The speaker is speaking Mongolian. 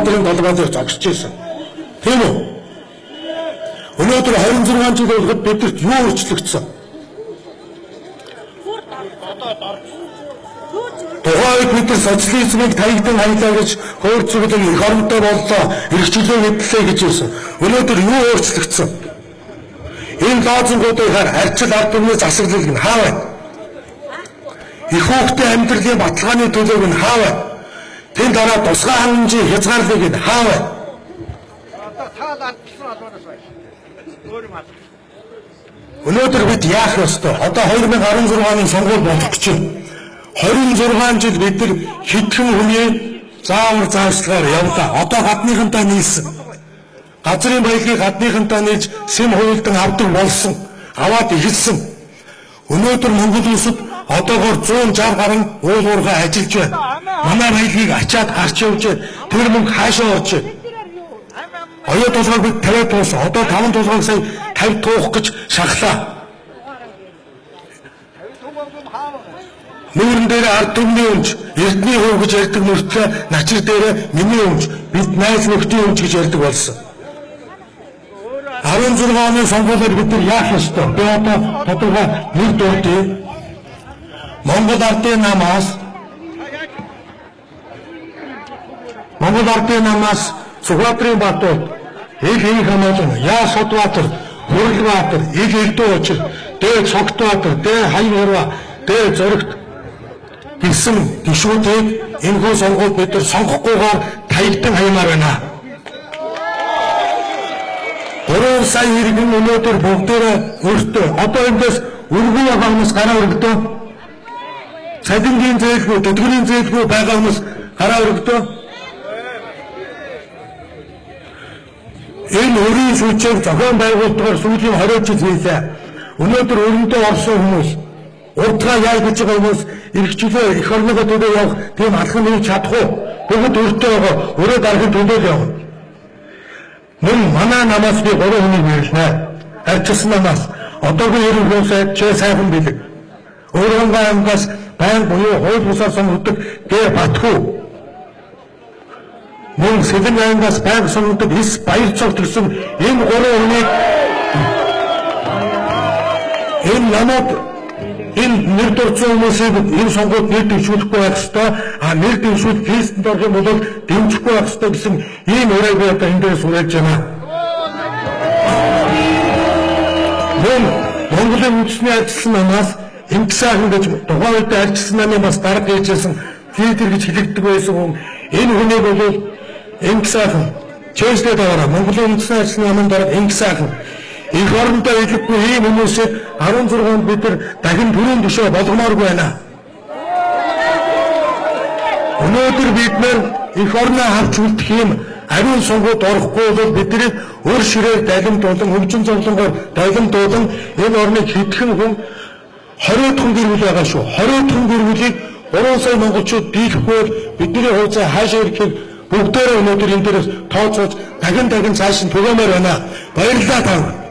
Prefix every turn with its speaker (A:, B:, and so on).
A: Улаанбаатарын толгойд зогсож ирсэн. Тийм үү? Өнөөдөр 26 жил болгоод бидэрт юу өөрчлөгдсөн? Тухайн үед бид нар социализмыг таягдан хаялаа гэж хууль зүйн эх оронтой боллоо, эрхчлөө мэдлээ гэж ирсэн. Өнөөдөр юу өөрчлөгдсөн? Энэ лозунгуудыг арчил ард түмний засаглал нь хаа байна? Их хүүхдийн амьдралын баталгааны төлөөг нь хаа байна? Тэн дараа тусгай хангамжийн хязгаарлалыг нь хаа байна? Өнөөдөр бид яах ёстой? Одоо 2016 оны сонгуул болох гэж байна. 26 жил бид нар хэдхэн хүний заавар зааварчлагаар явлаа. Одоо гадныхантай нийлсэн. Газрын баялагийг гадныхантай нийлж сэм хуйлдан авдаг болсон. Аваад ирсэн. Өнөөдөр Монгол улсад одоогоор 160 гаруй уул уурхай ажиллаж байна. Манай баялагийг ачаад гарч явж байна. Тэр мөнгө хаашаа орж байна? Оюу толгойг бид 50 туусан. Одоо 5 толгойг сая 50 туух гэж шахлаа. Нүүрэн дээр ард түмний өмч, эрдний хөв гэж ярьдаг мөртлөө начир дээр миний өмч, бид найз нөхдийн өмч гэж ярьдаг болсон. 16 оны сонгуулиар бид нар яах ёстой? Би одоо тодорхой нэр дурдъя. Монгол ардын намаас Сүхбаатарын Батууд, Ил Хамаалан, Яа Содбаатар, Хүрлбаатар, Ил Эрдэнэчил, Дээд Цогтбаатар, Дээд Хайнгарва, Дээд Зоригт гэсэн гишүүдийг энэхүү сонгуульд бид нар сонгохгүйгээр таягдан хаймаар байна. 3 сая иргэн өнөөдөр бүгдээрээ өөртөө одоо эндээс өргөн яваа хүмүүс гараа өргөдөө. Цалингийн зээлгүй, төдгөрийн зээлгүй байгаа хүмүүс гараа өргөдөө. Энэ өрийн шүүчээр зохион байгуулалтаар сүүлийн 20 жил хийлээ. Өнөөдөр өрөндөө орсон хүмүүс урдгаа яа гэж байгаа хүмүүс эрхчлөө эх орногоо төлөө явах тийм алхам хийж чадах уу? Бүгд өртөө байгаа. Өрөө дарахын төлөө явах. Мөн манай намаас би 3 хүнийг нэрлэнэ. Арчилсан намаас одоогийн ерөнхий сайд Ч сайхан бэлэг. Өөрөнгөө аймгаас байнга буюу хууль бусаар сонгогддог Г Батхүү. Мөн Сэлэн аймгаас байнга сонгогддог С Баярцогт гэсэн энэ 3 хүнийг энэ намайг энэ нэр дурдсан хүмүүсийг энэ сонгуульд нэр дэвшүүлэхгүй байх ёстой. Нэр дэвшүүл листэнд орох юм бол дэмжихгүй байх ёстой гэсэн ийм урайг би одоо энэ дээрээс уриалж байна. Мөн Монголын үндэсний ажилсан намаас Эмгсаахан гэж тухайн үед ажилсан намын бас дарга хийжсэн лидер гэж хэлэгддэг байсан хүн. Энэ хүнийг бол Эмгсаахан Чэйстэй таваараа Монголын үндэсний ажилсан намын дарга Эмгсаахан эх орондоо илэггүй ийм хүмүүсийг 16 онд бид нар дахин төрийн төшөө болгомооргүй байна. Өнөөдөр бид нар эх орноо авч үлдэх юм ариун сонгуульд орохгүй бол бидний өр ширээр далимдуулан хөгжин зовлонгоор далимдуулан энэ орныг хэдхэн хүн 20 дахин гэр бүл байгаа шүү. 20 дахин гэр бүлийг 3 сая монголчууд дийлэхгүй бол бидний хувьцаа хаашаа ирэхийг бүгдээрээ өнөөдөр энэ дээрээс тооцоож дахин цааш нь түгээмээр байна. Баярлалаа тав.